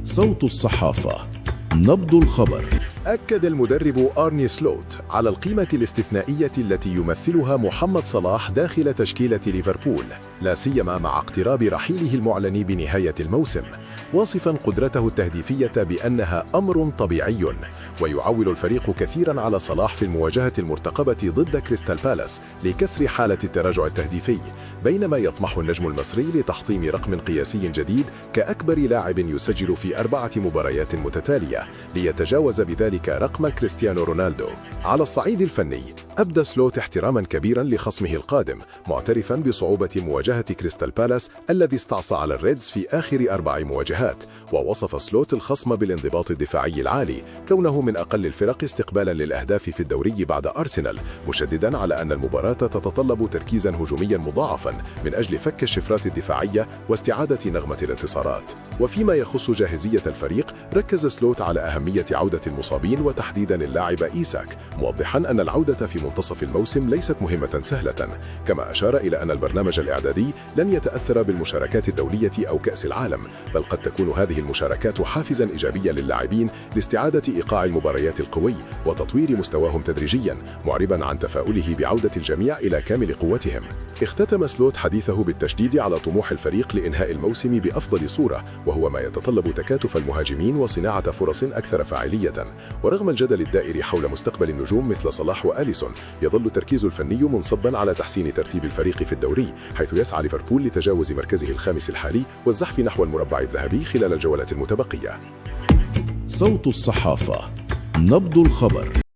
صوت الصحافة، نبض الخبر. أكد المدرب أرني سلوت على القيمة الاستثنائية التي يمثلها محمد صلاح داخل تشكيلة ليفربول، لا سيما مع اقتراب رحيله المعلن بنهاية الموسم، واصفا قدرته التهديفية بأنها أمر طبيعي، ويعول الفريق كثيرا على صلاح في المواجهة المرتقبة ضد كريستال بالاس لكسر حالة التراجع التهديفي، بينما يطمح النجم المصري لتحطيم رقم قياسي جديد كأكبر لاعب يسجل في 4 مباريات متتالية ليتجاوز بذلك رقم كريستيانو رونالدو. على الصعيد الفني، أبدى سلوت احتراما كبيرا لخصمه القادم، معترفا بصعوبة مواجهة كريستال بالاس الذي استعصى على الريدز في آخر 4 مواجهات، ووصف سلوت الخصم بالانضباط الدفاعي العالي، كونه من أقل الفرق استقبالا للأهداف في الدوري بعد أرسنال، مشددا على أن المباراة تتطلب تركيزا هجوميا مضاعفا من أجل فك الشفرات الدفاعية واستعادة نغمة الانتصارات. وفيما يخص جاهزية الفريق، ركز سلوت على أهمية عودة المصابين وتحديدا اللاعب إيساك، موضحا أن العودة في منتصف الموسم ليست مهمة سهلة، كما أشار إلى أن البرنامج الإعدادي لن يتأثر بالمشاركات الدولية أو كأس العالم، بل قد تكون هذه المشاركات حافزا إيجابيا للاعبين لاستعادة إيقاع المباريات القوي وتطوير مستواهم تدريجيا، معربا عن تفاؤله بعودة الجميع إلى كامل قوتهم. اختتم سلوت حديثه بالتشديد على طموح الفريق لإنهاء الموسم بأفضل صورة، وهو ما يتطلب تكاتف المهاجمين وصناعة فرص أكثر فاعلية. ورغم الجدل الدائر حول مستقبل النجوم مثل صلاح وآليسون، يظل التركيز الفني منصبا على تحسين ترتيب الفريق في الدوري، حيث يسعى ليفربول لتجاوز مركزه الخامس الحالي والزحف نحو المربع الذهبي خلال الجولات المتبقية. صوت الصحافة، نبض الخبر.